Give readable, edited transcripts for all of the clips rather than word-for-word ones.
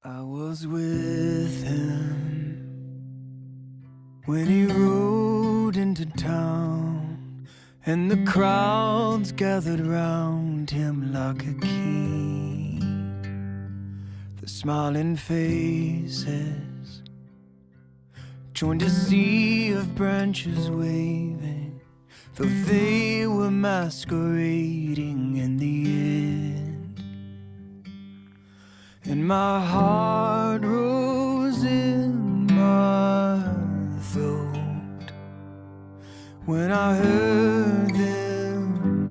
I was with him when he rode into town, and the crowds gathered round him like a king. The smiling faces joined a sea of branches waving, though they were masquerading in the end. And my heart rose in my throat when I heard them.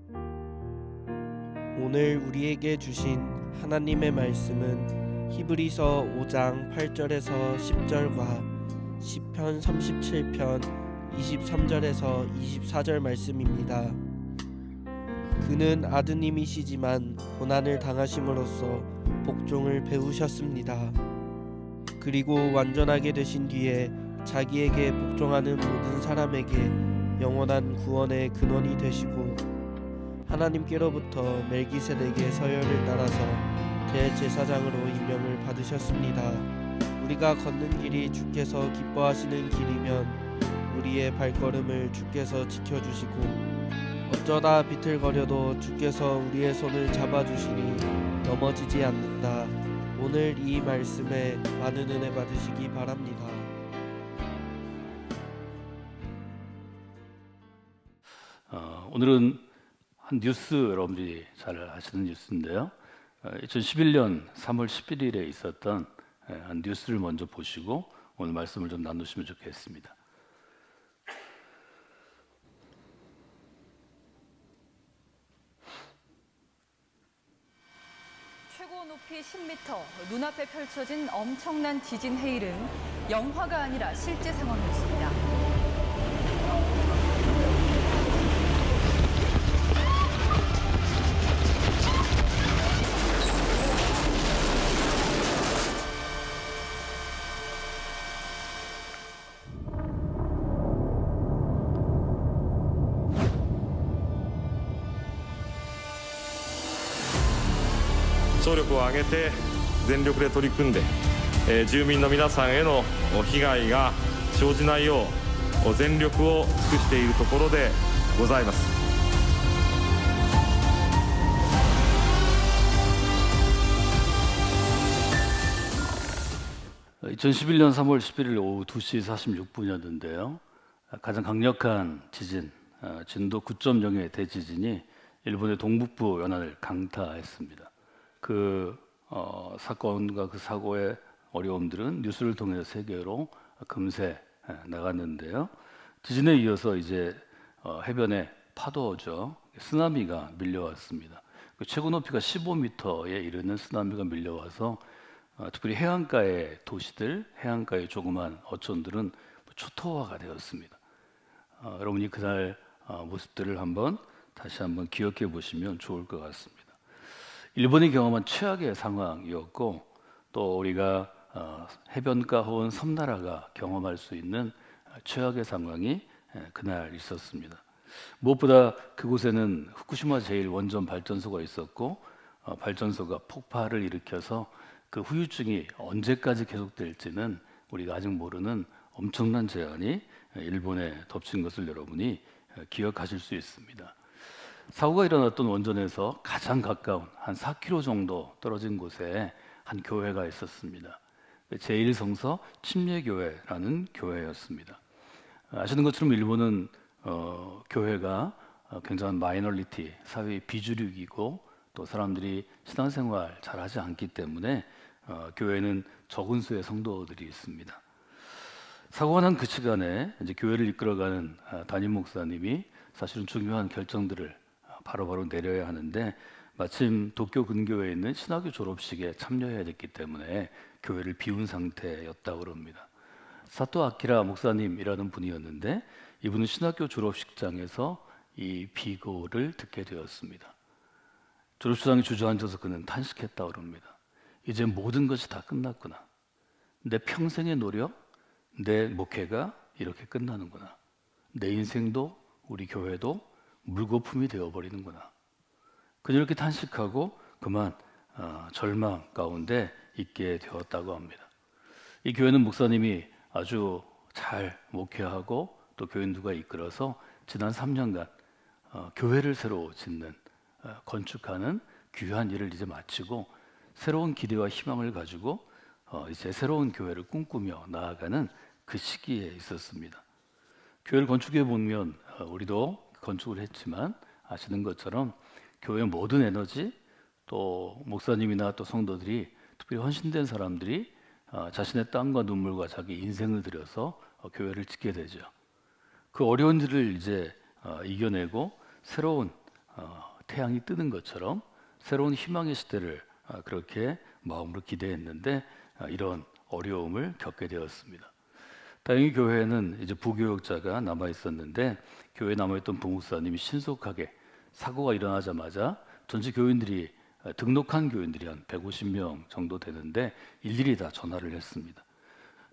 오늘 우리에게 주신 하나님의 말씀은 히브리서 5장 8절에서 10절과 시편 37편 23절에서 24절 말씀입니다. 그는 아드님이시지만 고난을 당하심으로써 복종을 배우셨습니다. 그리고 완전하게 되신 뒤에 자기에게 복종하는 모든 사람에게 영원한 구원의 근원이 되시고 하나님께로부터 멜기세덱의 서열을 따라서 대제사장으로 임명을 받으셨습니다. 우리가 걷는 길이 주께서 기뻐하시는 길이면 우리의 발걸음을 주께서 지켜주시고 어쩌다 비틀거려도 주께서 우리의 손을 잡아주시니 넘어지지 않는다. 오늘 이 말씀에 많은 은혜 받으시기 바랍니다. 오늘은 한 뉴스, 여러분들이 잘 아시는 뉴스인데요. 2011년 3월 11일에 있었던 한 뉴스를 먼저 보시고 오늘 말씀을 좀 나누시면 좋겠습니다. 최고 높이 10m, 눈앞에 펼쳐진 엄청난 지진 해일은 영화가 아니라 실제 상황이었습니다.総力を挙げて全力で取り組んで、住民の皆さんへの被害が生じないよう全力を尽くしているところでございます。 2011년 3월 11일 오후 2시 46분이었는데요. 가장 강력한 지진, 진도 9.0의 대지진이 일본의 동북부 연안을 강타했습니다. 그 사건과 그 사고의 어려움들은 뉴스를 통해 세계로 금세 나갔는데요. 지진에 이어서 이제 해변에 파도죠, 쓰나미가 밀려왔습니다. 그 최고 높이가 15m에 이르는 쓰나미가 밀려와서 특별히 해안가의 도시들, 해안가의 조그만 어촌들은 초토화가 되었습니다. 여러분이 그날 모습들을 다시 한번 기억해 보시면 좋을 것 같습니다. 일본이 경험한 최악의 상황이었고 또 우리가 해변가 혹은 섬나라가 경험할 수 있는 최악의 상황이 그날 있었습니다. 무엇보다 그곳에는 후쿠시마 제1원전 발전소가 있었고 발전소가 폭발을 일으켜서 그 후유증이 언제까지 계속될지는 우리가 아직 모르는 엄청난 재난이 일본에 덮친 것을 여러분이 기억하실 수 있습니다. 사고가 일어났던 원전에서 가장 가까운 한 4km 정도 떨어진 곳에 한 교회가 있었습니다. 제1성서 침례교회라는 교회였습니다. 아시는 것처럼 일본은 교회가 굉장한 마이너리티, 사회의 비주류이고 또 사람들이 신앙생활 잘 하지 않기 때문에 교회는 적은 수의 성도들이 있습니다. 사고가 난 그 시간에 이제 교회를 이끌어가는 담임 목사님이 사실은 중요한 결정들을 바로바로 내려야 하는데 마침 도쿄 근교에 있는 신학교 졸업식에 참여해야 됐기 때문에 교회를 비운 상태였다고 합니다. 사토 아키라 목사님이라는 분이었는데 이분은 신학교 졸업식장에서 이 비고를 듣게 되었습니다. 졸업식장에 주저앉아서 그는 탄식했다고 합니다. 이제 모든 것이 다 끝났구나. 내 평생의 노력, 내 목회가 이렇게 끝나는구나. 내 인생도 우리 교회도 물거품이 되어버리는구나. 그는 이렇게 탄식하고 그만 절망 가운데 있게 되었다고 합니다. 이 교회는 목사님이 아주 잘 목회하고 또 교인들과 이끌어서 지난 3년간 교회를 새로 짓는 건축하는 귀한 일을 이제 마치고 새로운 기대와 희망을 가지고 이제 새로운 교회를 꿈꾸며 나아가는 그 시기에 있었습니다. 교회를 건축해 보면 우리도 건축을 했지만 아시는 것처럼 교회의 모든 에너지 또 목사님이나 또 성도들이 특별히 헌신된 사람들이 자신의 땀과 눈물과 자기 인생을 들여서 교회를 짓게 되죠. 그 어려운 일을 이제 이겨내고 새로운 태양이 뜨는 것처럼 새로운 희망의 시대를 그렇게 마음으로 기대했는데 이런 어려움을 겪게 되었습니다. 다행히 교회에는 이제 부교역자가 남아 있었는데 교회에 남아있던 부목사님이 신속하게 사고가 일어나자마자 전체 교인들이 등록한 교인들이 한 150명 정도 되는데 일일이 다 전화를 했습니다.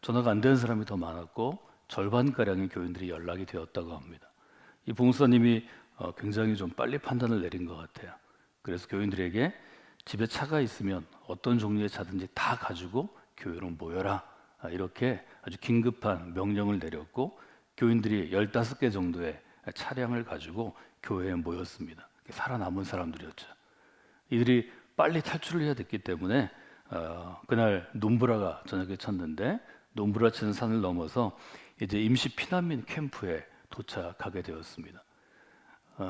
전화가 안 되는 사람이 더 많았고 절반가량의 교인들이 연락이 되었다고 합니다. 이 부목사님이 굉장히 좀 빨리 판단을 내린 것 같아요. 그래서 교인들에게 집에 차가 있으면 어떤 종류의 차든지 다 가지고 교회로 모여라, 이렇게 아주 긴급한 명령을 내렸고 교인들이 15개 정도의 차량을 가지고 교회에 모였습니다. 살아남은 사람들이었죠. 이들이 빨리 탈출을 해야 됐기 때문에 그날 눈보라가 저녁에 쳤는데 눈보라 치는 산을 넘어서 이제 임시 피난민 캠프에 도착하게 되었습니다.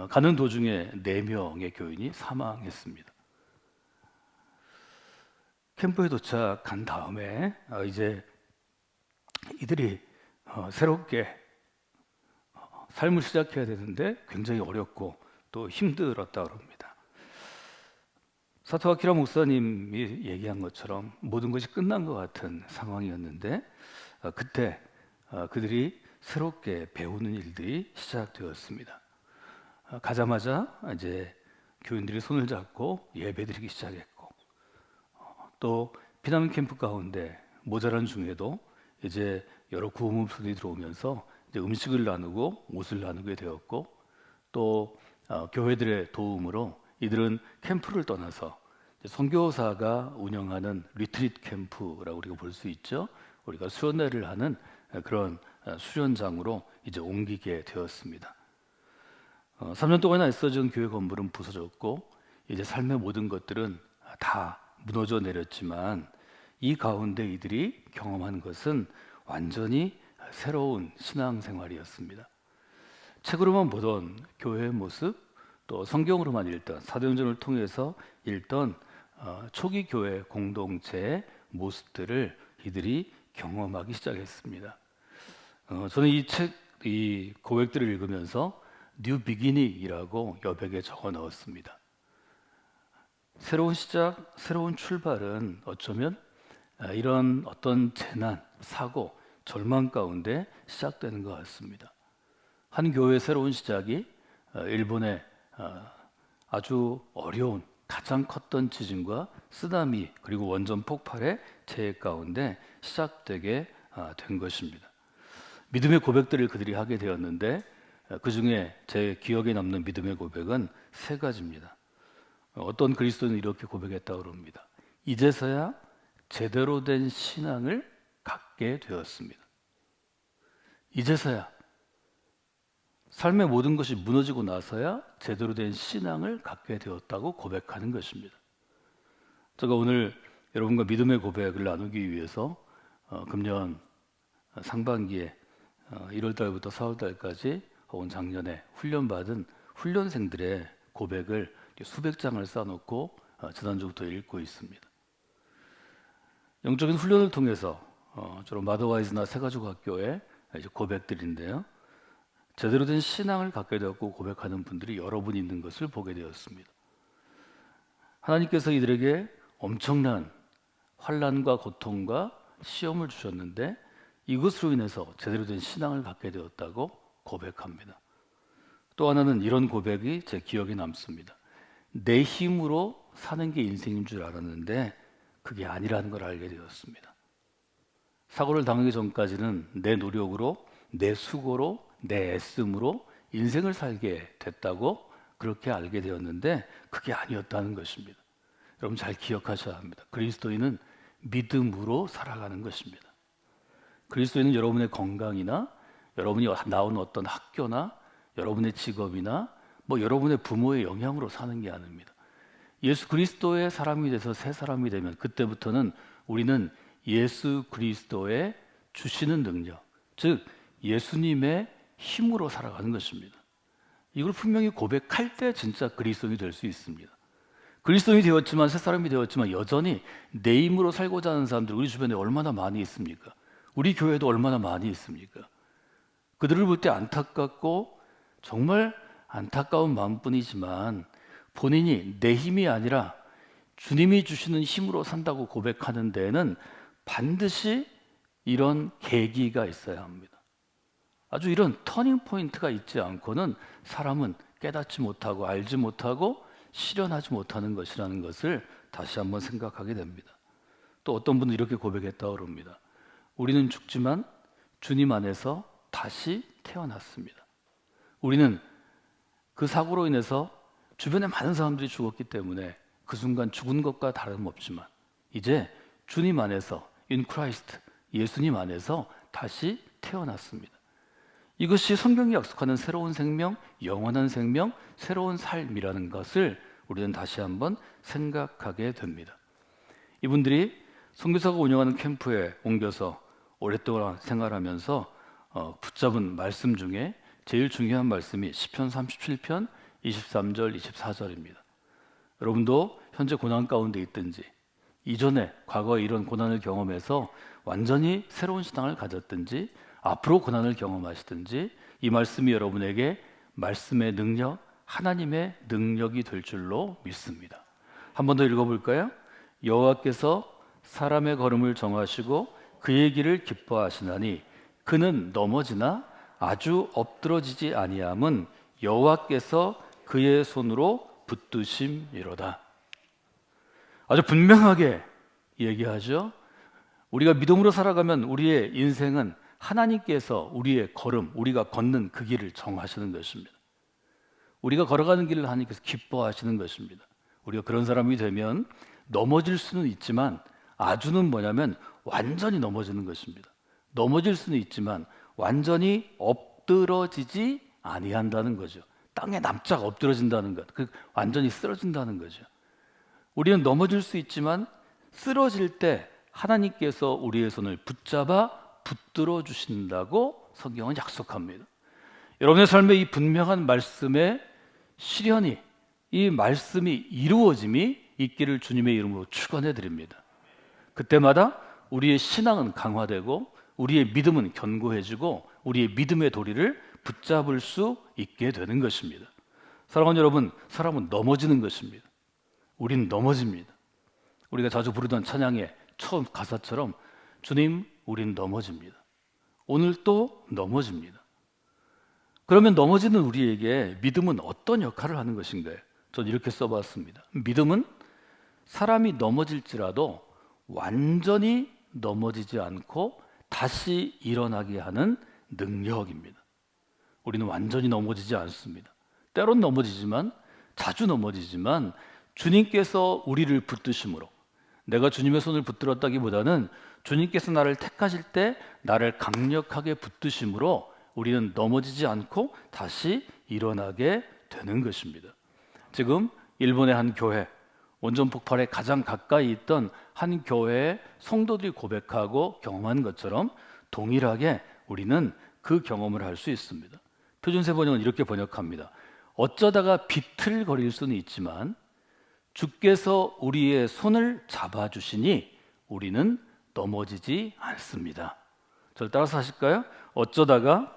가는 도중에 4명의 교인이 사망했습니다. 캠프에 도착한 다음에 이제 이들이 새롭게 삶을 시작해야 되는데 굉장히 어렵고 또 힘들었다고 합니다. 사토 아키라 목사님이 얘기한 것처럼 모든 것이 끝난 것 같은 상황이었는데 그때 그들이 새롭게 배우는 일들이 시작되었습니다. 가자마자 이제 교인들이 손을 잡고 예배드리기 시작했고 또 피난민 캠프 가운데 모자란 중에도 이제 여러 구호문들이 들어오면서 이제 음식을 나누고 옷을 나누게 되었고 또 교회들의 도움으로 이들은 캠프를 떠나서 선교사가 운영하는 리트리트 캠프라고 우리가 볼 수 있죠. 우리가 수련회를 하는 그런 수련장으로 이제 옮기게 되었습니다. 3년 동안이나 있어진 교회 건물은 부서졌고 이제 삶의 모든 것들은 다 무너져 내렸지만 이 가운데 이들이 경험한 것은 완전히 새로운 신앙생활이었습니다. 책으로만 보던 교회의 모습, 또 성경으로만 읽던 사도행전을 통해서 읽던 초기 교회 공동체의 모습들을 이들이 경험하기 시작했습니다. 저는 이 고백들을 읽으면서 뉴 비기닝이라고 여백에 적어 넣었습니다. 새로운 시작, 새로운 출발은 어쩌면 이런 어떤 재난, 사고, 절망 가운데 시작되는 것 같습니다. 한 교회의 새로운 시작이 일본의 아주 어려운 가장 컸던 지진과 쓰나미 그리고 원전 폭발의 재해 가운데 시작되게 된 것입니다. 믿음의 고백들을 그들이 하게 되었는데 그 중에 제 기억에 남는 믿음의 고백은 3가지입니다. 어떤 그리스도인은 이렇게 고백했다고 합니다. 이제서야 제대로 된 신앙을 갖게 되었습니다. 이제서야 삶의 모든 것이 무너지고 나서야 제대로 된 신앙을 갖게 되었다고 고백하는 것입니다. 제가 오늘 여러분과 믿음의 고백을 나누기 위해서 금년 상반기에 1월 달부터 4월 달까지 혹은 작년에 훈련받은 훈련생들의 고백을 수백 장을 쌓아놓고 지난주부터 읽고 있습니다. 영적인 훈련을 통해서 주로 마더와이즈나 새가족학교의 고백들인데요. 제대로 된 신앙을 갖게 되었고 고백하는 분들이 여러 분 있는 것을 보게 되었습니다. 하나님께서 이들에게 엄청난 환난과 고통과 시험을 주셨는데 이것으로 인해서 제대로 된 신앙을 갖게 되었다고 고백합니다. 또 하나는 이런 고백이 제 기억에 남습니다. 내 힘으로 사는 게 인생인 줄 알았는데 그게 아니라는 걸 알게 되었습니다. 사고를 당하기 전까지는 내 노력으로, 내 수고로, 내 애씀으로 인생을 살게 됐다고 그렇게 알게 되었는데 그게 아니었다는 것입니다. 여러분 잘 기억하셔야 합니다. 그리스도인은 믿음으로 살아가는 것입니다. 그리스도인은 여러분의 건강이나 여러분이 나온 어떤 학교나 여러분의 직업이나 여러분의 부모의 영향으로 사는 게 아닙니다. 예수 그리스도의 사람이 돼서 새 사람이 되면 그때부터는 우리는 예수 그리스도의 주시는 능력, 즉 예수님의 힘으로 살아가는 것입니다. 이걸 분명히 고백할 때 진짜 그리스도인이 될 수 있습니다. 그리스도인이 되었지만 새 사람이 되었지만 여전히 내 힘으로 살고자 하는 사람들 우리 주변에 얼마나 많이 있습니까? 우리 교회도 얼마나 많이 있습니까? 그들을 볼 때 안타깝고 정말 안타까운 마음뿐이지만 본인이 내 힘이 아니라 주님이 주시는 힘으로 산다고 고백하는 데에는 반드시 이런 계기가 있어야 합니다. 아주 이런 터닝 포인트가 있지 않고는 사람은 깨닫지 못하고 알지 못하고 실현하지 못하는 것이라는 것을 다시 한번 생각하게 됩니다. 또 어떤 분은 이렇게 고백했다고 합니다. 우리는 죽지만 주님 안에서 다시 태어났습니다. 우리는 그 사고로 인해서 주변에 많은 사람들이 죽었기 때문에 그 순간 죽은 것과 다름없지만 이제 주님 안에서 in Christ, 예수님 안에서 다시 태어났습니다. 이것이 성경이 약속하는 새로운 생명, 영원한 생명, 새로운 삶이라는 것을 우리는 다시 한번 생각하게 됩니다. 이분들이 선교사가 운영하는 캠프에 옮겨서 오랫동안 생활하면서 붙잡은 말씀 중에 제일 중요한 말씀이 시편 37편 23절, 24절입니다. 여러분도 현재 고난 가운데 있든지 이전에 과거에 이런 고난을 경험해서 완전히 새로운 신앙을 가졌든지 앞으로 고난을 경험하시든지 이 말씀이 여러분에게 말씀의 능력, 하나님의 능력이 될 줄로 믿습니다. 한 번 더 읽어볼까요? 여호와께서 사람의 걸음을 정하시고 그의 길을 기뻐하시나니 그는 넘어지나 아주 엎드러지지 아니함은 여호와께서 그의 손으로 붙드심이로다. 아주 분명하게 얘기하죠. 우리가 믿음으로 살아가면 우리의 인생은 하나님께서 우리의 걸음, 우리가 걷는 그 길을 정하시는 것입니다. 우리가 걸어가는 길을 하나님께서 기뻐하시는 것입니다. 우리가 그런 사람이 되면 넘어질 수는 있지만 아주는 뭐냐면 완전히 넘어지는 것입니다. 넘어질 수는 있지만 완전히 엎드러지지 아니한다는 거죠. 땅에 납작 엎드러진다는 것, 완전히 쓰러진다는 거죠. 우리는 넘어질 수 있지만 쓰러질 때 하나님께서 우리의 손을 붙잡아 붙들어 주신다고 성경은 약속합니다. 여러분의 삶에 이 분명한 말씀의 실현이, 이 말씀이 이루어짐이 있기를 주님의 이름으로 축원해 드립니다. 그때마다 우리의 신앙은 강화되고 우리의 믿음은 견고해지고 우리의 믿음의 도리를 붙잡을 수 있게 되는 것입니다. 사랑하는 여러분, 사람은 넘어지는 것입니다. 우리는 넘어집니다. 우리가 자주 부르던 찬양의 처음 가사처럼 주님, 우린 넘어집니다. 오늘 또 넘어집니다. 그러면 넘어지는 우리에게 믿음은 어떤 역할을 하는 것인가요? 전 이렇게 써봤습니다. 믿음은 사람이 넘어질지라도 완전히 넘어지지 않고 다시 일어나게 하는 능력입니다. 우리는 완전히 넘어지지 않습니다. 때론 넘어지지만, 자주 넘어지지만 주님께서 우리를 붙드심으로, 내가 주님의 손을 붙들었다기보다는 주님께서 나를 택하실 때 나를 강력하게 붙드심으로 우리는 넘어지지 않고 다시 일어나게 되는 것입니다. 지금 일본의 한 교회, 원전 폭발에 가장 가까이 있던 한 교회의 성도들이 고백하고 경험한 것처럼 동일하게 우리는 그 경험을 할 수 있습니다. 표준세 번역은 이렇게 번역합니다. 어쩌다가 비틀거릴 수는 있지만 주께서 우리의 손을 잡아주시니 우리는 넘어지지 않습니다. 저를 따라서 하실까요? 어쩌다가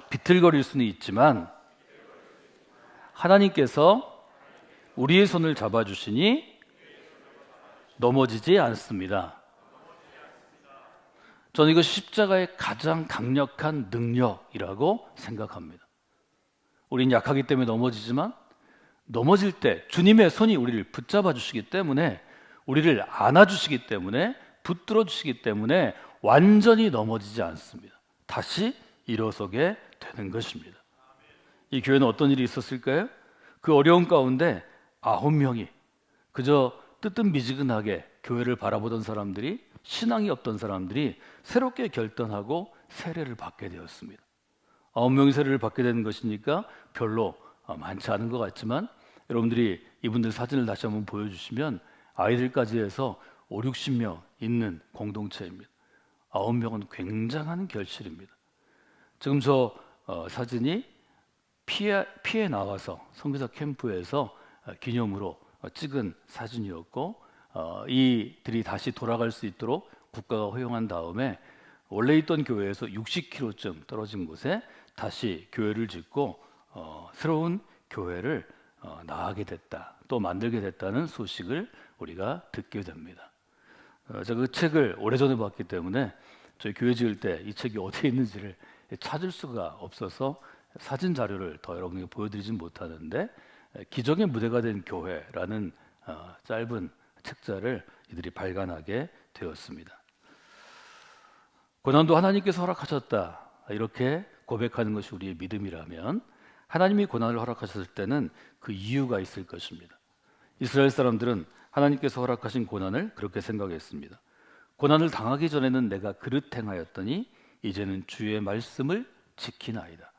비틀거릴 수는 있지만 하나님께서 우리의 손을 잡아주시니 넘어지지 않습니다. 저는 이것이 십자가의 가장 강력한 능력이라고 생각합니다. 우리는 약하기 때문에 넘어지지만 넘어질 때 주님의 손이 우리를 붙잡아 주시기 때문에, 우리를 안아주시기 때문에, 붙들어 주시기 때문에 완전히 넘어지지 않습니다. 다시 일어서게 되는 것입니다. 이 교회는 어떤 일이 있었을까요? 그 어려운 가운데 9명이 그저 뜨뜻미지근하게 교회를 바라보던 사람들이, 신앙이 없던 사람들이 새롭게 결단하고 세례를 받게 되었습니다. 9명이 세례를 받게 되는 것이니까 별로 많지 않은 것 같지만, 여러분들이 이분들 사진을 다시 한번 보여주시면 아이들까지 해서 5, 60명 있는 공동체입니다. 9명은 굉장한 결실입니다. 지금 저 사진이 피에 나와서 선교사 캠프에서 기념으로 찍은 사진이었고, 이들이 다시 돌아갈 수 있도록 국가가 허용한 다음에 원래 있던 교회에서 60km쯤 떨어진 곳에 다시 교회를 짓고 새로운 교회를 나가게 됐다, 또 만들게 됐다는 소식을 우리가 듣게 됩니다. 제가 그 책을 오래전에 봤기 때문에 저희 교회 지을 때 이 책이 어디에 있는지를 찾을 수가 없어서 사진 자료를 더 여러분에게 보여드리진 못하는데, 기적의 무대가 된 교회라는 짧은 책자를 이들이 발간하게 되었습니다. 고난도 하나님께서 허락하셨다, 이렇게 고백하는 것이 우리의 믿음이라면, 하나님이 고난을 허락하셨을 때는 그 이유가 있을 것입니다. 이스라엘 사람들은 하나님께서 허락하신 고난을 그렇게 생각했습니다. 고난을 당하기 전에는 내가 그릇 행하였더니 이제는 주의 말씀을 지키나이다.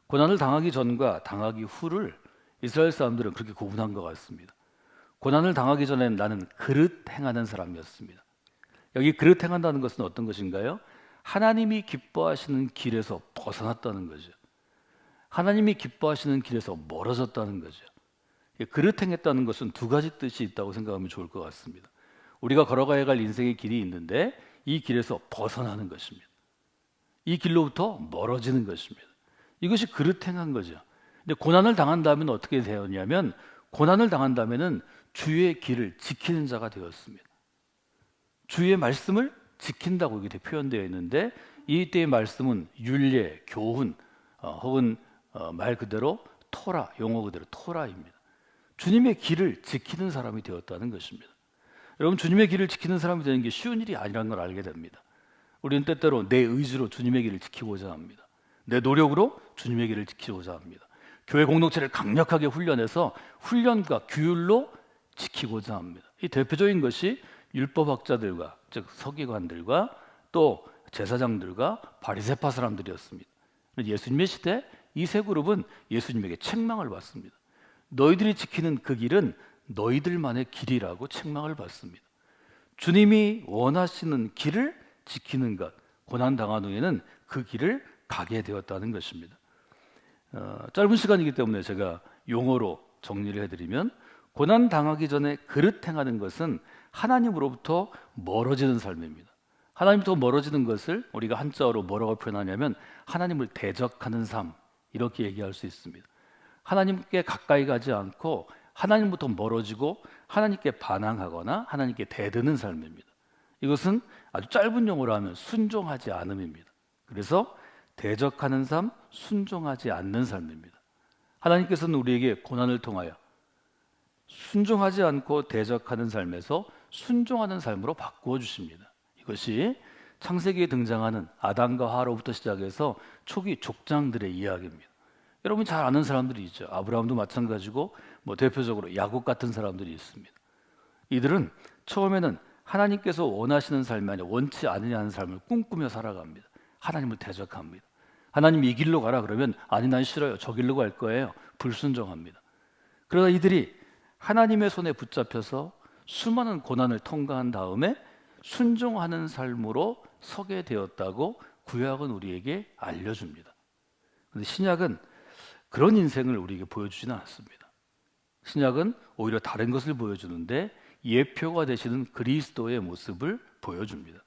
고난을 당하기 전과 당하기 후를 이스라엘 사람들은 그렇게 구분한 것 같습니다. 고난을 당하기 전에는 나는 그릇 행하는 사람이었습니다. 여기 그릇 행한다는 것은 어떤 것인가요? 하나님이 기뻐하시는 길에서 벗어났다는 거죠. 하나님이 기뻐하시는 길에서 멀어졌다는 거죠. 그릇 행했다는 것은 두 가지 뜻이 있다고 생각하면 좋을 것 같습니다. 우리가 걸어가야 할 인생의 길이 있는데 이 길에서 벗어나는 것입니다. 이 길로부터 멀어지는 것입니다. 이것이 그릇 행한 거죠. 근데 고난을 당한 다음에는 어떻게 되었냐면, 고난을 당한 다음에는 주의 길을 지키는 자가 되었습니다. 주의 말씀을 지킨다고 이렇게 표현되어 있는데, 이때의 말씀은 율례, 교훈, 혹은 말 그대로 토라, 용어 그대로 토라입니다. 주님의 길을 지키는 사람이 되었다는 것입니다. 여러분, 주님의 길을 지키는 사람이 되는 게 쉬운 일이 아니라는 걸 알게 됩니다. 우리는 때때로 내 의지로 주님의 길을 지키고자 합니다. 내 노력으로 주님의 길을 지키고자 합니다. 교회 공동체를 강력하게 훈련해서 훈련과 규율로 지키고자 합니다. 이 대표적인 것이 율법학자들과, 즉 서기관들과 또 제사장들과 바리새파 사람들이었습니다. 예수님의 시대 이 세 그룹은 예수님에게 책망을 받습니다. 너희들이 지키는 그 길은 너희들만의 길이라고 책망을 받습니다. 주님이 원하시는 길을 지키는 것, 고난 당한 후에는 그 길을 가게 되었다는 것입니다. 짧은 시간이기 때문에 제가 용어로 정리를 해드리면, 고난 당하기 전에 그릇 행하는 것은 하나님으로부터 멀어지는 삶입니다. 하나님부터 멀어지는 것을 우리가 한자어로 뭐라고 표현하냐면 하나님을 대적하는 삶, 이렇게 얘기할 수 있습니다. 하나님께 가까이 가지 않고 하나님부터 멀어지고 하나님께 반항하거나 하나님께 대드는 삶입니다. 이것은 아주 짧은 용어로 하면 순종하지 않음입니다. 그래서 대적하는 삶, 순종하지 않는 삶입니다. 하나님께서는 우리에게 고난을 통하여 순종하지 않고 대적하는 삶에서 순종하는 삶으로 바꾸어 주십니다. 이것이 창세기에 등장하는 아담과 하와로부터 시작해서 초기 족장들의 이야기입니다. 여러분 잘 아는 사람들이 있죠. 아브라함도 마찬가지고 대표적으로 야곱 같은 사람들이 있습니다. 이들은 처음에는 하나님께서 원하시는 삶이 아니라 원치 않으냐는 삶을 꿈꾸며 살아갑니다. 하나님을 대적합니다. 하나님 이 길로 가라 그러면 아니 난 싫어요, 저 길로 갈 거예요, 불순종합니다. 그러나 이들이 하나님의 손에 붙잡혀서 수많은 고난을 통과한 다음에 순종하는 삶으로 서게 되었다고 구약은 우리에게 알려줍니다. 그런데 신약은 그런 인생을 우리에게 보여주지는 않습니다. 신약은 오히려 다른 것을 보여주는데 예표가 되시는 그리스도의 모습을 보여줍니다.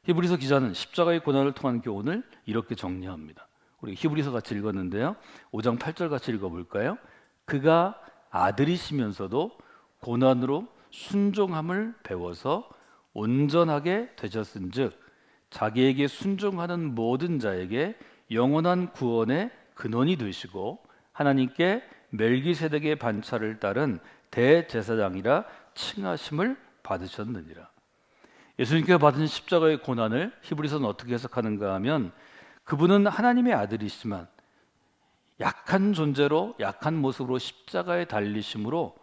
히브리서 기자는 십자가의 고난을 통한 교훈을 이렇게 정리합니다. 우리 히브리서 같이 읽었는데요, 5장 8절 같이 읽어볼까요? 그가 아들이시면서도 고난으로 순종함을 배워서 온전하게 되셨은즉 자기에게 순종하는 모든 자에게 영원한 구원의 근원이 되시고 하나님께 멜기세덱의 반차를 따른 대제사장이라 칭하심을 받으셨느니라. 예수님께서 받은 십자가의 고난을 히브리서는 어떻게 해석하는가 하면, 그분은 하나님의 아들이시지만 약한 존재로 약한 모습으로 십자가에 달리심으로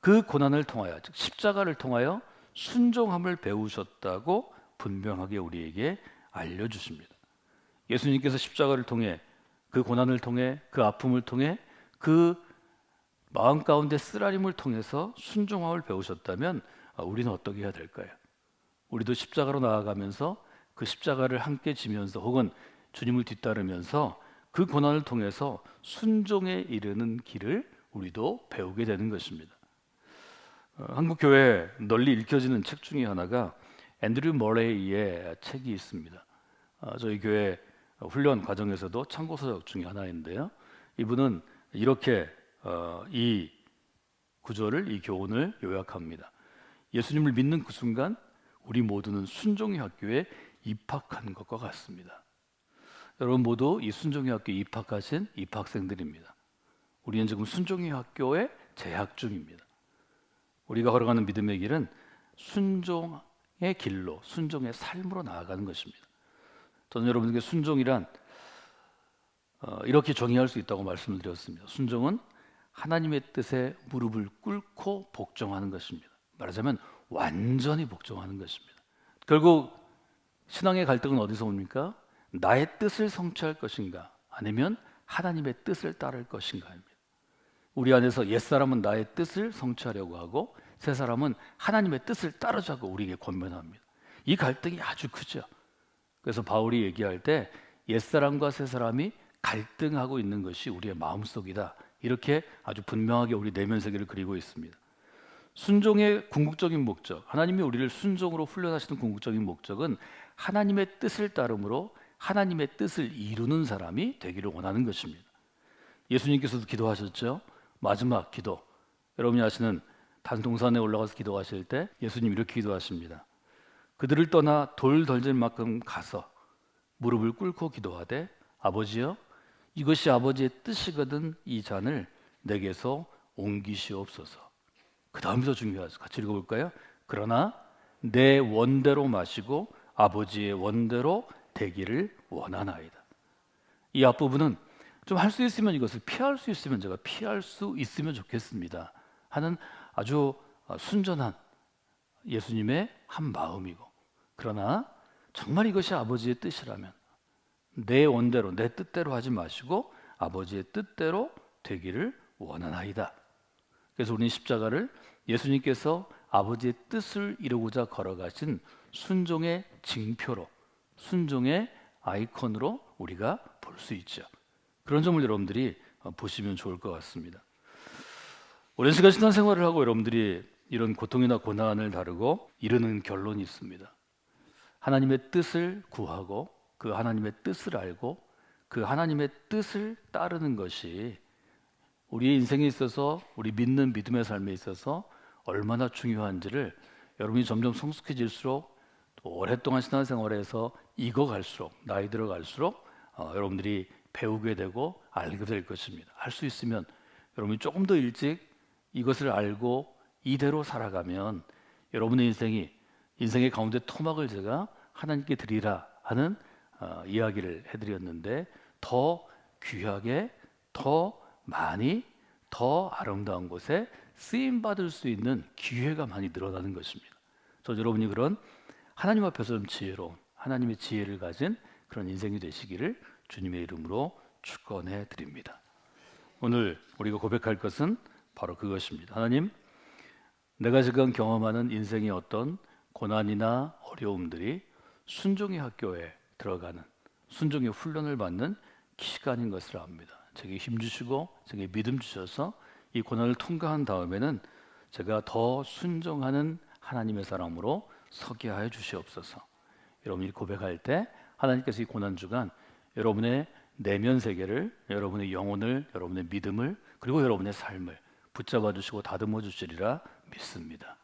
그 고난을 통하여, 즉 십자가를 통하여 순종함을 배우셨다고 분명하게 우리에게 알려주십니다. 예수님께서 십자가를 통해 그 고난을 통해 그 아픔을 통해 그 마음 가운데 쓰라림을 통해서 순종함을 배우셨다면 우리는 어떻게 해야 될까요? 우리도 십자가로 나아가면서 그 십자가를 함께 지면서 혹은 주님을 뒤따르면서 그 고난을 통해서 순종에 이르는 길을 우리도 배우게 되는 것입니다. 한국 교회에 널리 읽혀지는 책 중에 하나가 앤드류 머레이의 책이 있습니다. 저희 교회 훈련 과정에서도 참고서적 중에 하나인데요. 이분은 이렇게 이 구절을, 이 교훈을 요약합니다. 예수님을 믿는 그 순간 우리 모두는 순종의 학교에 입학한 것과 같습니다. 여러분 모두 이 순종의 학교에 입학하신 입학생들입니다. 우리는 지금 순종의 학교에 재학 중입니다. 우리가 걸어가는 믿음의 길은 순종의 길로, 순종의 삶으로 나아가는 것입니다. 저는 여러분에게 순종이란 이렇게 정의할 수 있다고 말씀을 드렸습니다. 순종은 하나님의 뜻에 무릎을 꿇고 복종하는 것입니다. 말하자면 완전히 복종하는 것입니다. 결국 신앙의 갈등은 어디서 옵니까? 나의 뜻을 성취할 것인가 아니면 하나님의 뜻을 따를 것인가입니다. 우리 안에서 옛사람은 나의 뜻을 성취하려고 하고 새사람은 하나님의 뜻을 따르자고 우리에게 권면합니다. 이 갈등이 아주 크죠. 그래서 바울이 얘기할 때 옛사람과 새사람이 갈등하고 있는 것이 우리의 마음속이다, 이렇게 아주 분명하게 우리 내면 세계를 그리고 있습니다. 순종의 궁극적인 목적, 하나님이 우리를 순종으로 훈련하시는 궁극적인 목적은 하나님의 뜻을 따름으로 하나님의 뜻을 이루는 사람이 되기를 원하는 것입니다. 예수님께서도 기도하셨죠. 마지막 기도, 여러분이 아시는 단동산에 올라가서 기도하실 때 예수님 이렇게 기도하십니다. 그들을 떠나 돌 던질 만큼 가서 무릎을 꿇고 기도하되 아버지여, 이것이 아버지의 뜻이거든 이 잔을 내게서 옮기시옵소서. 그 다음이 더 중요하죠. 같이 읽어볼까요? 그러나 내 원대로 마시고 아버지의 원대로 되기를 원하나이다. 이 앞부분은 좀 할 수 있으면 이것을 피할 수 있으면 제가 피할 수 있으면 좋겠습니다 하는 아주 순전한 예수님의 한 마음이고, 그러나 정말 이것이 아버지의 뜻이라면 내 원대로 내 뜻대로 하지 마시고 아버지의 뜻대로 되기를 원하나이다. 그래서 우리는 십자가를 예수님께서 아버지의 뜻을 이루고자 걸어가신 순종의 징표로, 순종의 아이콘으로 우리가 볼 수 있죠. 그런 점을 여러분들이 보시면 좋을 것 같습니다. 오랜 시간 신앙생활을 하고 여러분들이 이런 고통이나 고난을 다루고 이르는 결론이 있습니다. 하나님의 뜻을 구하고 그 하나님의 뜻을 알고 그 하나님의 뜻을 따르는 것이 우리의 인생에 있어서, 우리 믿는 믿음의 삶에 있어서 얼마나 중요한지를 여러분이 점점 성숙해질수록, 또 오랫동안 신앙생활에서 익어갈수록, 나이 들어갈수록 여러분들이 배우게 되고 알게 될 것입니다. 할 수 있으면 여러분이 조금 더 일찍 이것을 알고 이대로 살아가면 여러분의 인생의 가운데 토막을 제가 하나님께 드리라 하는 이야기를 해드렸는데, 더 귀하게, 더 많이, 더 아름다운 곳에 쓰임받을 수 있는 기회가 많이 늘어나는 것입니다. 저 여러분이 그런 하나님 앞에서 좀 지혜로운, 하나님의 지혜를 가진 그런 인생이 되시기를 주님의 이름으로 축원해 드립니다. 오늘 우리가 고백할 것은 바로 그것입니다. 하나님, 내가 지금 경험하는 인생의 어떤 고난이나 어려움들이 순종의 학교에 들어가는, 순종의 훈련을 받는 시간인 것을 압니다. 제게 힘 주시고 제게 믿음 주셔서 이 고난을 통과한 다음에는 제가 더 순종하는 하나님의 사람으로 서게 하여 주시옵소서. 여러분이 고백할 때 하나님께서 이 고난 주간 여러분의 내면 세계를, 여러분의 영혼을, 여러분의 믿음을, 그리고 여러분의 삶을 붙잡아 주시고 다듬어 주시리라 믿습니다.